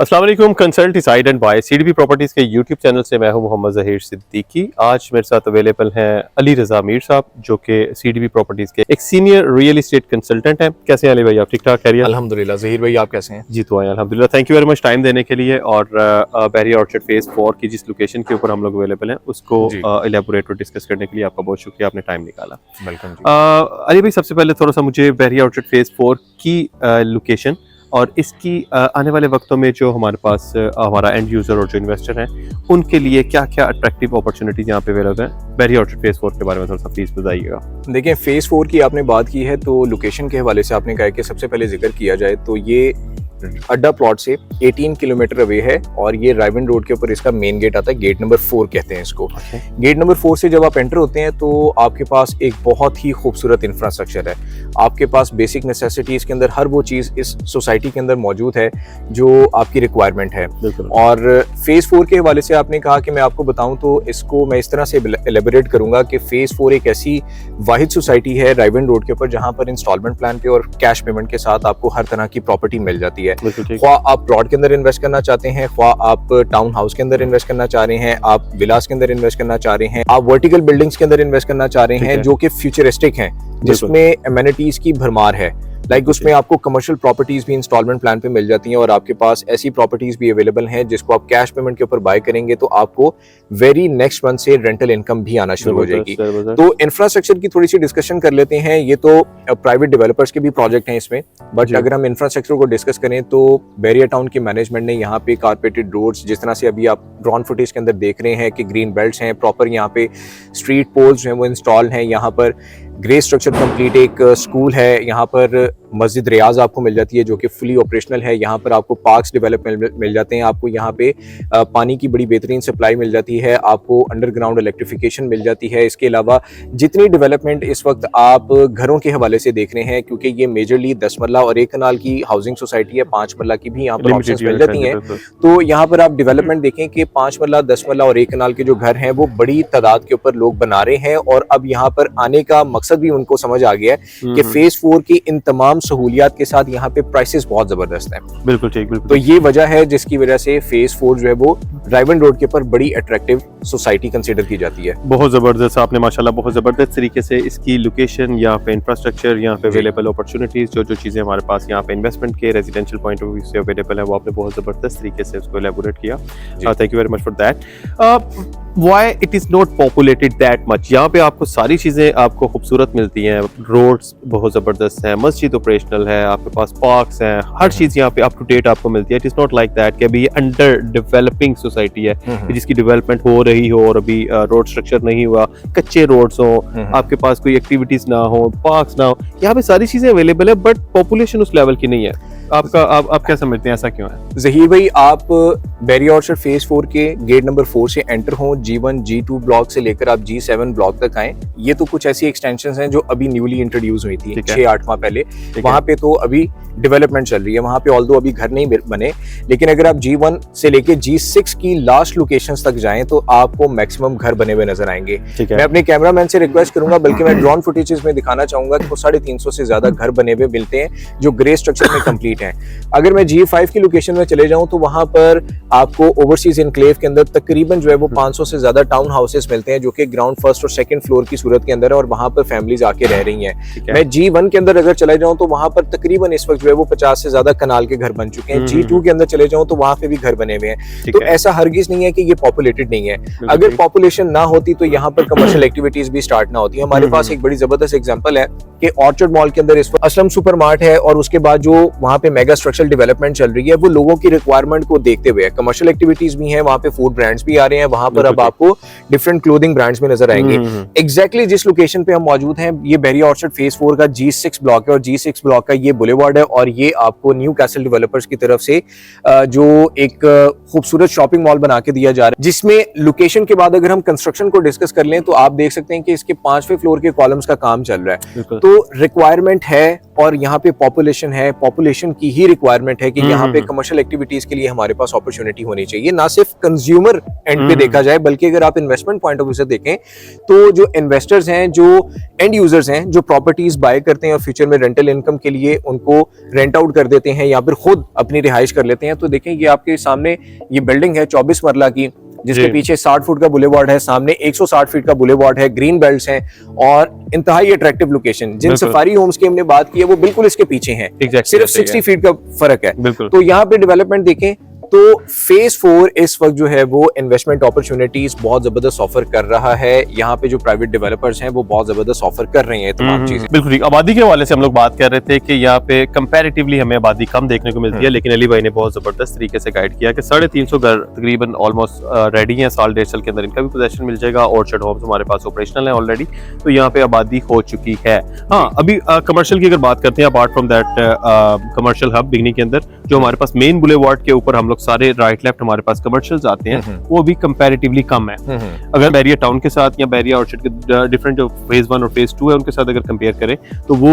अस्सलाम वालेकुम। Consult decide and buy CDP properties के यूट्यूब चैनल से मैं हूं मोहम्मद ज़हीर सिद्दीकी। आज मेरे साथ अवेलेबल हैं अली रज़ा मीर साहब, जो कि सीडीपी प्रॉपर्टीज के एक सीनियर रियल एस्टेट कंसल्टेंट हैं। कैसे हैं अली भाई, आप ठीक ठाक? खैरियत? अल्हम्दुलिल्लाह। ज़हीर भाई आप कैसे हैं? जी तो आए अल्हम्दुलिल्लाह। Thank you very much time देने के लिए। और बहरिया ऑर्चर्ड फेज 4 की जिस लोकेशन के ऊपर हम लोग अवेलेबल हैं उसको एलेबोरेट और डिस्कस करने के लिए आपका बहुत शुक्रिया, आपने टाइम निकाला। वेलकम। अली भाई, सबसे पहले थोड़ा सा मुझे बहरिया ऑर्चर्ड फेज 4 की लोकेशन और इसकी आने वाले वक्तों में जो हमारे पास हमारा एंड यूज़र और जो इन्वेस्टर हैं उनके लिए क्या क्या अट्रैक्टिव अपॉर्चुनिटीज यहाँ पे अवेलेबल हैं, बहरिया ऑर्चर्ड फेज 4 के बारे में थोड़ा सा प्लीज़ बताइएगा। देखिए, फेज़ 4 की आपने बात की है तो लोकेशन के हवाले से आपने कहा कि सबसे पहले जिक्र किया जाए तो ये अड्डा प्लॉट से 18 किलोमीटर अवे है और ये रायवन रोड के ऊपर इसका मेन गेट आता है। गेट नंबर 4 कहते हैं इसको। गेट नंबर 4 से जब आप एंटर होते हैं तो आपके पास एक बहुत ही खूबसूरत इंफ्रास्ट्रक्चर है। आपके पास बेसिक नेसेसिटीज के अंदर हर वो चीज़ इस सोसाइटी के अंदर मौजूद है जो आपकी रिक्वायरमेंट है। और फेज़ 4 के हवाले से आपने कहा कि मैं आपको बताऊं तो इसको मैं इस तरह से एलेबोरेट करूंगा कि फेज़ 4 एक ऐसी वाहिद सोसाइटी है रायवन रोड के ऊपर जहां पर इंस्टॉलमेंट प्लान पे और कैश पेमेंट के साथ आपको हर तरह की प्रॉपर्टी मिल जाती है। ख्वाह आप प्लॉट के अंदर इन्वेस्ट करना चाहते हैं, ख्वाह आप टाउन हाउस के अंदर इन्वेस्ट करना चाह रहे हैं, आप विलास के अंदर इन्वेस्ट करना चाह रहे हैं, आप वर्टिकल बिल्डिंग्स के अंदर इन्वेस्ट करना चाह रहे हैं जो कि फ्यूचरिस्टिक हैं, जिसमें एमेनिटीज की भरमार है। उसमें आपको कमर्शियल प्रॉपर्टीज भी इंस्टॉलमेंट प्लान पे मिल जाती हैं और आपके पास ऐसी प्रॉपर्टीज भी अवेलेबल हैं जिसको आप कैश पेमेंट के ऊपर बाय करेंगे तो आपको वेरी नेक्स्ट मंथ से रेंटल इनकम भी आना शुरू हो जाएगी। तो इंफ्रास्ट्रक्चर की थोड़ी सी डिस्कशन कर लेते हैं। ये तो प्राइवेट डेवलपर्स के भी प्रोजेक्ट हैं इसमें, बट अगर हम इंफ्रास्ट्रक्चर को डिस्कस करें तो बहरिया टाउन की मैनेजमेंट ने यहाँ पे कारपेटेड रोड्स, जिस तरह से अभी आप ड्रोन फुटेज के अंदर देख रहे हैं कि ग्रीन बेल्ट्स हैं, प्रॉपर यहाँ पे स्ट्रीट पोल्स जो है वो इंस्टॉल हैं, यहाँ पर ग्रे स्ट्रक्चर कंप्लीट एक स्कूल है, यहाँ पर मस्जिद रियाज आपको मिल जाती है जो कि फुली ऑपरेशनल है। यहाँ पर आपको पार्क्स डेवलपमेंट मिल जाते हैं, आपको यहाँ पे पानी की बड़ी बेहतरीन सप्लाई मिल जाती है, आपको अंडरग्राउंड इलेक्ट्रिफिकेशन मिल जाती है। इसके अलावा जितनी डेवलपमेंट इस वक्त आप घरों के हवाले से देख रहे हैं, क्योंकि ये मेजरली 10 मरला और 1 कनाल की हाउसिंग सोसाइटी है, 5 मरला की भी यहाँ पर ऑप्शंस मिल जाती हैं। तो यहाँ पर आप डेवलपमेंट देखें कि 5 मरला, 10 मरला और 1 कनाल के जो घर हैं वो बड़ी तादाद के ऊपर लोग बना रहे हैं और अब यहाँ पर आने का मकसद भी उनको समझ आ गया है कि फेज 4 की इन तमाम सहूलियात के साथ यहाँ पे प्राइसेस बहुत जबरदस्त हैं। बिल्कुल ठीक, बिल्कुल। तो ये वजह है जिसकी वजह से फेज 4 जो है वो रायवन रोड के ऊपर बड़ी अट्रैक्टिव सोसाइटी कंसीडर की जाती है। बहुत जबरदस्त, आपने माशाल्लाह बहुत जबरदस्त तरीके से इसकी लोकेशन, यहाँ पे इंफ्रास्ट्रक्चर, यहाँ पे अवेलेबल अपॉर्चुनिटीज, जो चीजें हमारे पास यहाँ पे इन्वेस्टमेंट के रेजिडेंशियल पॉइंट ऑफ व्यू से अवेलेबल है, वो आपने बहुत जबरदस्त तरीके से उसको एलेबोरेट किया। Thank you very much for that. Why it is not populated that much? यहाँ पे आपको सारी चीज़ें आपको खूबसूरत मिलती हैं, रोड्स बहुत ज़बरदस्त हैं, मस्जिद ऑपरेशनल है, आपके पास पार्क्स हैं, हर चीज़ यहाँ पे अप टू डेट आपको मिलती है। It is not like that कि अभी ये अंडर डेवलपिंग सोसाइटी है जिसकी डेवलपमेंट हो रही हो और अभी रोड स्ट्रक्चर नहीं हुआ, कच्चे रोड्स हो, आपके पास कोई एक्टिविटीज़ ना हो, पार्क्स ना हो। यहाँ पे सारी चीज़ें अवेलेबल है बट पॉपुलेशन उस लेवल की नहीं है। आप क्या समझते हैं, ऐसा क्यों है? ज़हीर भाई, आप बहरिया ऑर्चर्ड फेज 4 के गेट नंबर 4 से एंटर हों, G1 G2 ब्लॉक से लेकर आप G7 ब्लॉक तक आए। ये तो कुछ ऐसी एक्सटेंशंस हैं जो अभी न्यूली इंट्रोड्यूस हुई थी 6-8 माह पहले। वहां पे तो अभी डेवलपमेंट चल रही है, वहां पे ऑल्दो अभी घर नहीं बने, लेकिन अगर आप G1 से लेके G6 की लास्ट लोकेशंस तक जाएं तो आपको मैक्सिमम घर बने हुए नजर आएंगे। मैं अपने कैमरामैन से रिक्वेस्ट करूंगा, बल्कि मैं ड्रोन फुटेजेस में दिखाना चाहूंगा कि 350 से ज्यादा घर बने हुए मिलते हैं जो ग्रे स्ट्रक्चर में कंप्लीट हैं। अगर मैं G5 की लोकेशन में चले जाऊं तो वहां पर आपको ओवरसीज एनक्लेव के अंदर तकरीबन जो है वो 500 से ज्यादा टाउन हाउसेस मिलते हैं जो कि ग्राउंड फर्स्ट और सेकंड फ्लोर की सूरत के अंदर है और वहां पर फैमिलीज आके रह रही हैं। मैं G1 के अंदर अगर चले जाऊं तो वहां पर तकरीबन इस वक्त जो है वो 50 से ज्यादा कनाल के घर बन चुके हैं। G2 के अंदर चले जाऊं तो वहां पे भी घर बने हुए हैं। तो ऐसा हरगिज नहीं है कि ये पॉपुलेटेड नहीं है। अगर पॉपुलेशन ना होती तो यहाँ पर कमर्शियल एक्टिविटीज भी स्टार्ट ना होती। हमारे पास एक बड़ी जबरदस्त एग्जांपल है कि ऑर्चर्ड मॉल के अंदर इस वक्त असलम सुपरमार्ट है और उसके बाद जो वहां पे मेगा स्ट्रक्चरल डेवलपमेंट चल रही है वो लोगों की रिक्वायरमेंट को देखते हुए कमर्शियल एक्टिविटीज भी हैं, वहां पे फूड ब्रांड्स भी आ रहे हैं, वहां पर अब आपको डिफरेंट क्लोथिंग ब्रांड्स में नजर आएंगे। एग्जैक्टली जिस लोकेशन पे हम मौजूद हैं ये बहरिया ऑर्चर्ड फेज 4 का G6 ब्लॉक है और G6 ब्लॉक का ये बुलेवार्ड है और ये आपको न्यू कैसल डेवलपर्स की तरफ से जो एक खूबसूरत शॉपिंग मॉल बना के दिया जा रहा है, जिसमें लोकेशन के बाद अगर हम कंस्ट्रक्शन को डिस्कस कर लें तो आप देख सकते हैं कि इसके 5वें फ्लोर के कॉलम्स का काम चल रहा है। तो रिक्वायरमेंट है और यहाँ पे पॉपुलेशन है, पॉपुलेशन की ही रिक्वायरमेंट है कि यहाँ पे कमर्शियल एक्टिविटीज के लिए हमारे पास अपॉर्चुनिटी होनी चाहिए, ना सिर्फ कंज्यूमर एंड पे देखा जाए बल्कि अगर आप इन्वेस्टमेंट पॉइंट ऑफ व्यू से देखें तो जो इन्वेस्टर्स हैं, जो एंड यूजर्स हैं, जो प्रॉपर्टीज बाय करते हैं और फ्यूचर में रेंटल इनकम के लिए उनको रेंट आउट कर देते हैं या फिर खुद अपनी रिहाइश कर लेते हैं, तो देखें ये आपके सामने ये बिल्डिंग है 24 मरला की, जिसके पीछे 60 फुट का बुलेवार्ड है, सामने 160 फीट का बुलेवार्ड है, ग्रीन बेल्ट्स हैं और इंतहाई अट्रैक्टिव लोकेशन। जिन सफारी होम्स की हमने बात की है वो बिल्कुल इसके पीछे हैं, सिर्फ 60 फीट का फर्क है। तो यहाँ पे डेवलपमेंट देखें तो फेज 4 इस वक्त जो है वो इन्वेस्टमेंट अपॉर्चुनिटीज बहुत जबरदस्त ऑफर कर रहा है। यहाँ पे जो प्राइवेट डेवलपर्स हैं वो बहुत जबरदस्त ऑफर कर रहे हैं तमाम चीजें। बिल्कुल ठीक। आबादी के हवाले से हम लोग बात कर रहे थे कि यहाँ पे कंपैरेटिवली हमें आबादी कम देखने को मिलती है, लेकिन अली भाई ने बहुत जबरदस्त तरीके से गाइड किया कि 350 घर तकरीबन ऑलमोस्ट रेडी हैं, साल 1.5 साल के अंदर इनका भी पोजेशन मिल जाएगा। ऑर्चर्ड होम्स हमारे पास ऑपरेशनल है ऑलरेडी, तो यहाँ पे आबादी हो चुकी है। हाँ, अभी कमर्शियल की अगर बात करते हैं, apart from that commercial hub beginning के अंदर जो हमारे पास मेन बुलेवार्ड के ऊपर हम लोग सारे राइट लेफ्ट हमारे पास कमर्शियल्स आते हैं, वो भी कंपैरेटिवली कम है। अगर बैरिया टाउन के साथ या बैरिया ऑर्चर्ड के डिफरेंट जो फेज 1 और फेज 2 है उनके साथ अगर कंपेयर करें तो वो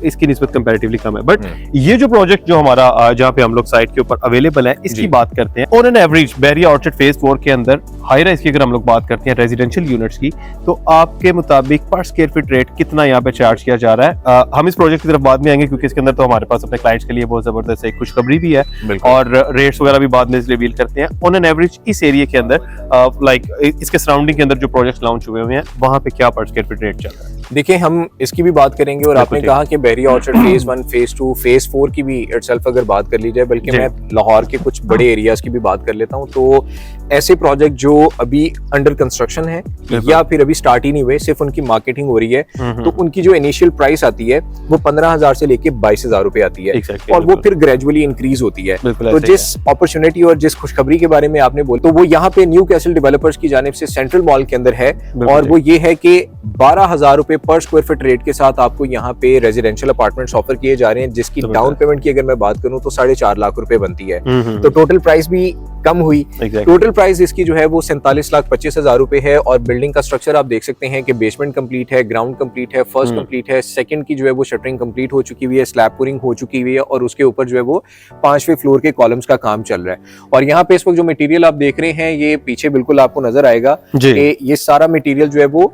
इसकी निस्बत कंपैरेटिवली कम है। बट ये जो प्रोजेक्ट जो हमारा जहाँ पे हम लोग साइट के ऊपर अवेलेबल है, इसकी बात करते हैं। On an average Bahria orchard phase 4 के अंदर हाई राइज की अगर हम लोग बात करते हैं रेजिडेंशियल यूनिट्स की, तो आपके मुताबिक पर स्क्वायर फीट रेट कितना यहाँ पे चार्ज किया जा रहा है? हम इस प्रोजेक्ट की तरफ बाद में आएंगे क्योंकि इसके अंदर तो हमारे पास अपने क्लाइंट्स के लिए बहुत जबरदस्त एक खुशखबरी भी है और रेट्स वगैरह भी बाद में रिवील करते हैं। ऑन एन एवरेज इस एरिया के अंदर लाइक इसके सराउंडिंग के अंदर जो प्रोजेक्ट्स लॉन्च हुए हुए हैं वहां पे क्या पर स्क्वायर फीट रेट चल रहा है? देखिए, हम इसकी भी बात करेंगे और आपने कहा कि Bahria orchard phase 1, phase 2, phase 4 की भी इटसेल्फ अगर बात कर ली जाए, बल्कि मैं लाहौर के कुछ बड़े एरियाज की भी बात कर लेता हूं, तो ऐसे प्रोजेक्ट जो अभी अंडर कंस्ट्रक्शन है या फिर अभी स्टार्ट ही नहीं हुए, सिर्फ उनकी मार्केटिंग हो रही है, तो उनकी जो इनिशियल प्राइस आती है वो 15,000 से लेके 22,000 रुपए आती है और वो फिर ग्रेजुअली इंक्रीज होती है। तो जिस अपॉर्चुनिटी और जिस खुशखबरी के बारे में आपने बोला, तो वो यहाँ पे न्यू कैसल डेवलपर्स की जानिब से सेंट्रल मॉल के अंदर है और वो ये है कि 12,000 रुपए पर स्क्वायर फीट रेट के साथ आपको यहाँ पे रेजिडेंशियल अपार्टमेंट्स ऑफर किए जा रहे हैं, जिसकी डाउन पेमेंट की अगर मैं बात करूं तो 4.5 लाख रुपए बनती है। तो टोटल प्राइस भी कम हुई। टोटल प्राइस इसकी जो है वो 47,25,000 रुपए है और बिल्डिंग का स्ट्रक्चर आप देख सकते हैं कि बेसमेंट कंप्लीट है, ग्राउंड कंप्लीट है, फर्स्ट कंप्लीट है, सेकंड की जो है वो शटरिंग कंप्लीट हो चुकी हुई है, स्लैब पूरिंग हो चुकी हुई है और उसके ऊपर जो है वो 5वें फ्लोर के कॉलम्स का काम चल रहा है। और यहाँ पे इस वक्त जो मटेरियल आप देख रहे हैं, ये पीछे बिल्कुल आपको नजर आएगा कि ये सारा मटेरियल जो है वो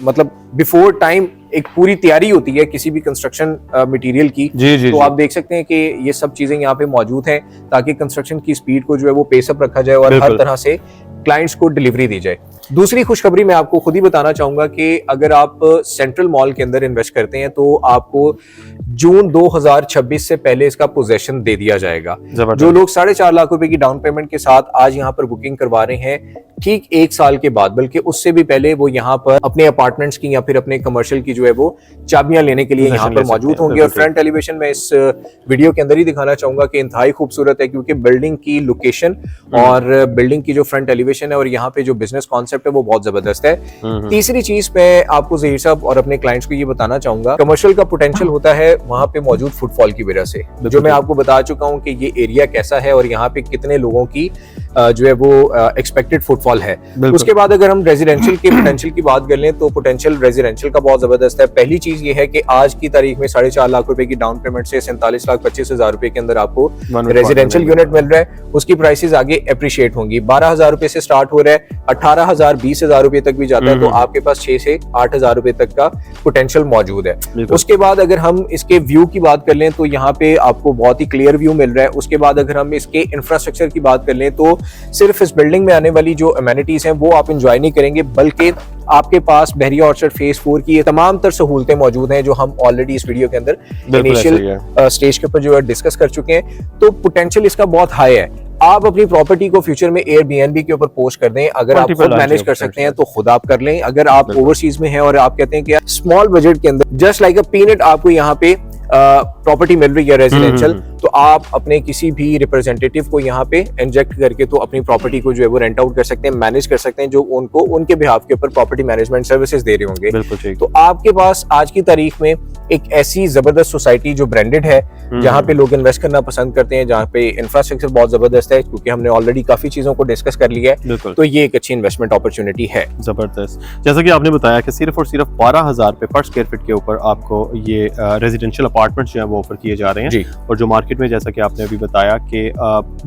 मतलब बिफोर टाइम एक पूरी तैयारी होती है किसी भी कंस्ट्रक्शन मटेरियल की। तो आप देख सकते हैं कि ये सब चीजें यहाँ पे मौजूद हैं ताकि कंस्ट्रक्शन की स्पीड को जो है वो पेस अप रखा जाए और हर तरह से क्लाइंट्स को डिलीवरी दी जाए। दूसरी खुशखबरी मैं आपको खुद ही बताना चाहूंगा कि अगर आप सेंट्रल मॉल के अंदर इन्वेस्ट करते हैं तो आपको जून 2026 से पहले इसका पोजेशन दे दिया जाएगा। जो लोग 4.5 लाख रुपए की डाउन पेमेंट के साथ आज यहाँ पर बुकिंग करवा रहे हैं, ठीक 1 साल के बाद बल्कि उससे भी पहले वो यहाँ पर अपने अपार्टमेंट्स की या फिर अपने कमर्शियल की जो है वो चाबियां लेने के लिए यहाँ पर मौजूद होंगे। और फ्रंट एलिवेशन में इस वीडियो के अंदर ही दिखाना चाहूंगा कि इंतहाई खूबसूरत है क्योंकि बिल्डिंग की लोकेशन और बिल्डिंग की जो फ्रंट एलिवेशन है और यहाँ पे जो बिजनेस कॉन्सेप्ट है वो बहुत जबरदस्त है। तीसरी चीज मैं आपको ज़हीर साहब और अपने क्लाइंट्स को ये बताना चाहूंगा, कमर्शियल का पोटेंशियल होता है वहां पे मौजूद फुटफॉल की वजह से, जो मैं आपको बता चुका हूँ कि ये एरिया कैसा है और यहाँ पे कितने लोगों की जो है वो एक्सपेक्टेड फुटफॉल है। उसके बाद अगर हम रेजिडेंशियल के पोटेंशियल की बात कर लें तो पोटेंशियल रेजिडेंशियल का बहुत जबरदस्त है। पहली चीज ये है कि आज की तारीख में 4.5 लाख रुपए की डाउन पेमेंट से 47,25,000 रुपए के अंदर आपको रेजिडेंशियल यूनिट मिल रहा है। उसकी प्राइसेस आगे अप्रिशिएट होंगी। 12,000 रुपए से स्टार्ट हो रहा है, 18,000 20,000 रुपए तक भी जाता है, तो आपके पास 6 से 8,000 रुपए तक का पोटेंशियल मौजूद है। उसके बाद अगर हम इसके व्यू की बात कर लें तो यहाँ पे आपको बहुत ही क्लियर व्यू मिल रहा है। उसके बाद अगर हम इसके इंफ्रास्ट्रक्चर की बात कर लें तो सिर्फ इस बिल्डिंग में आने वाली जो अमेनिटीज हैं वो आप एंजॉय नहीं करेंगे, बल्कि आपके पास बैरिया ऑर्चर्ड फेज 4 की ये तमाम तर सहूलतें मौजूद हैं जो हम ऑलरेडी इस वीडियो के अंदर इनिशियल स्टेज के ऊपर जो है डिस्कस कर चुके हैं। तो पोटेंशियल इसका बहुत हाई है। आप अपनी प्रॉपर्टी को फ्यूचर में एयरबीएनबी के ऊपर पोस्ट कर दें, अगर आप खुद मैनेज कर सकते हैं तो खुद आप कर लें। अगर आप ओवरसीज में हैं और आप कहते हैं कि स्मॉल बजट के अंदर जस्ट लाइक अ पीनट आपको यहाँ पे प्रॉपर्टी मिल रही है रेजिडेंशियल, तो आप अपने किसी भी रिप्रेजेंटेटिव को यहाँ पे इंजेक्ट करके तो अपनी प्रॉपर्टी को जो है वो रेंट आउट कर सकते हैं, मैनेज कर सकते हैं, जो उनको उनके बिहाफ के ऊपर प्रॉपर्टी मैनेजमेंट सर्विसेज दे रहे होंगे। बिल्कुल ठीक। तो आपके पास आज की तारीख में एक ऐसी जबरदस्त सोसाइटी जो ब्रांडेड है, जहाँ पे लोग इन्वेस्ट करना पसंद करते हैं, जहाँ पे इंफ्रास्ट्रक्चर बहुत जबरदस्त है, क्योंकि हमने ऑलरेडी काफी चीजों को डिस्कस कर लिया है, तो ये एक अच्छी इन्वेस्टमेंट अपॉर्चुनिटी है। जबरदस्त। जैसा कि आपने बताया कि सिर्फ और सिर्फ 12,000 रुपए पर स्क्वायर फीट के ऊपर आपको ये रेजिडेंशियल अपार्टमेंट्स जो है वो ऑफर किए जा रहे हैं जी। और जो मार्केट में जैसा कि आपने अभी बताया कि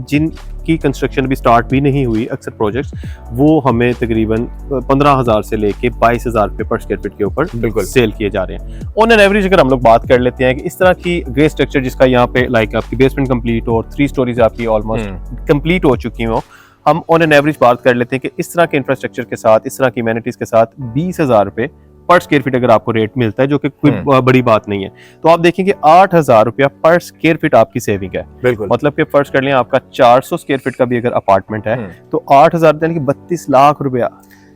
जिनकी कंस्ट्रक्शन भी स्टार्ट भी नहीं हुई अक्सर प्रोजेक्ट्स, वो हमें तकरीबन 15,000 से लेके 22,000 रुपए पर स्क्वायर फीट के ऊपर बिल्कुल सेल किए जा रहे हैं। ऑन एन एवरेज अगर हम लोग बात कर लेते हैं कि इस तरह की ग्रे स्ट्रक्चर जिसका यहाँ पे लाइक आपकी बेसमेंट कंप्लीट हो और 3 स्टोरीज आपकी ऑलमोस्ट कंप्लीट हो चुकी हो, हम ऑन एन एवरेज बात कर लेते हैं कि इस तरह के इंफ्रास्ट्रक्चर के साथ, इस तरह की एमेनिटीज के साथ 20,000 रुपए पर स्क्वायर फीट अगर आपको रेट मिलता है, जो कि कोई बड़ी बात नहीं है, तो आप देखेंगे 8,000 रुपया पर स्क्वायर फीट आपकी सेविंग है। बिल्कुल, मतलब कि फर्ज कर लें आपका 400 स्क्वायर फीट का भी अगर अपार्टमेंट है तो 8,000 यानी कि 32 लाख रुपया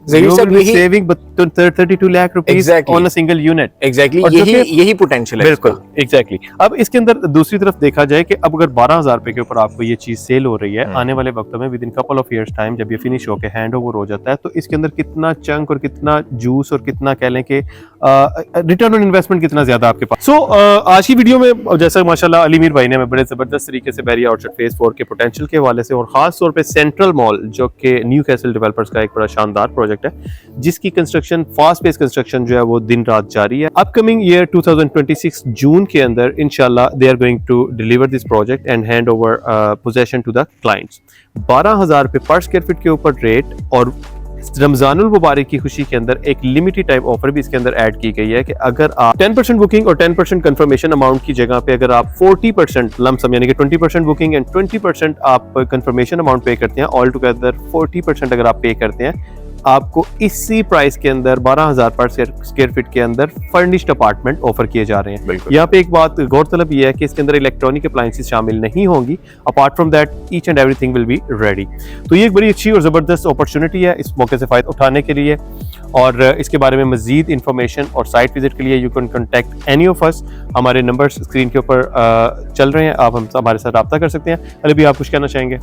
saving 32 lakh rupees on a single unit. Exactly यही पोटेंशियल है। बिल्कुल एग्जैक्टली। अब इसके अंदर दूसरी तरफ देखा जाए कि अब अगर 12,000 रुपए के ऊपर आपको ये चीज सेल हो रही है, आने वाले वक्त में with in couple of years time जब ये फिनिश होकर हैंड ओवर हो जाता है, तो इसके अंदर कितना चंक और कितना जूस और कितना कह लें कि रिटर्न ऑन इन्वेस्टमेंट कितना ज्यादा आपके पास। सो आज की वीडियो में जैसा माशाल्लाह अली मीर भाई ने हमें बड़े जबरदस्त तरीके से बैरिया ऑर्चर्ड फेज 4 के पोटेंशियल के हवाले से और खास तौर पे सेंट्रल मॉल जो कि न्यू कैसल डेवलपर्स का एक बड़ा शानदार प्रोजेक्ट है, जिसकी कंस्ट्रक्शन फास्ट पेस कंस्ट्रक्शन जो है वो दिन रात जारी है। अपकमिंग ईयर 2026 जून के अंदर इंशाल्लाह they are going to deliver this project and hand over possession to the clients. 12,000 रुपए पर स्क्वायर फीट के ऊपर रेट और रमजानुल मुबारक की खुशी के अंदर एक लिमिटेड टाइप ऑफर भी इसके अंदर ऐड की गई है कि अगर आप 10% बुकिंग और 10% कंफर्मेशन अमाउंट की जगह पे अगर आप 40% लमसम यानी कि 20% बुकिंग एंड 20% आप कंफर्मेशन अमाउंट पे करते हैं, ऑल टुगेदर 40% अगर आप पे करते हैं, आपको इसी प्राइस के अंदर 12,000 पर स्क्वायर फीट के अंदर फर्निश्ड अपार्टमेंट ऑफर किए जा रहे हैं। यहाँ पे एक बात गौरतलब ये है कि इसके अंदर इलेक्ट्रॉनिक अप्लायंसेस शामिल नहीं होंगी, apart from that each and everything will be ready. तो ये एक बड़ी अच्छी और जबरदस्त अपॉर्चुनिटी है इस मौके से फायदा उठाने के लिए, और इसके बारे में मजीद इंफॉर्मेशन और साइट विजिट के लिए you can contact any of us. हमारे नंबर स्क्रीन के ऊपर चल रहे हैं, आप हमारे साथ रब्ता कर सकते हैं। अली भी आप कुछ कहना चाहेंगे?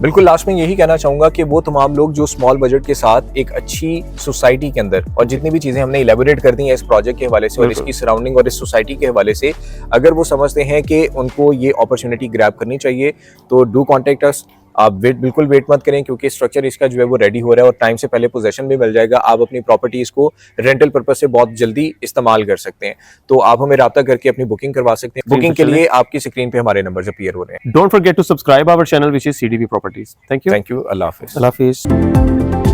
बिल्कुल, लास्ट में यही कहना चाहूंगा कि वो तमाम लोग जो स्मॉल बजट के साथ एक अच्छी सोसाइटी के अंदर, और जितनी भी चीजें हमने इलेबोरेट कर दी हैं इस प्रोजेक्ट के हवाले से और इसकी सराउंडिंग और इस सोसाइटी के हवाले से, अगर वो समझते हैं कि उनको ये अपॉर्चुनिटी ग्रैब करनी चाहिए, तो डू कॉन्टेक्ट अस। आप बिल्कुल वेट मत करें, क्योंकि स्ट्रक्चर इसका जो है वो रेडी हो रहा है और टाइम से पहले पोजेशन भी मिल जाएगा। आप अपनी प्रॉपर्टीज को रेंटल पर्पस से बहुत जल्दी इस्तेमाल कर सकते हैं, तो आप हमें राब्ता करके अपनी बुकिंग करवा सकते हैं। बुकिंग के लिए आपकी स्क्रीन पे हमारे नंबर अपीयर हो रहे हैं। Don't forget to subscribe our channel which is CDB properties. Thank you. अल्लाह हाफिज। अल्लाह हाफिज।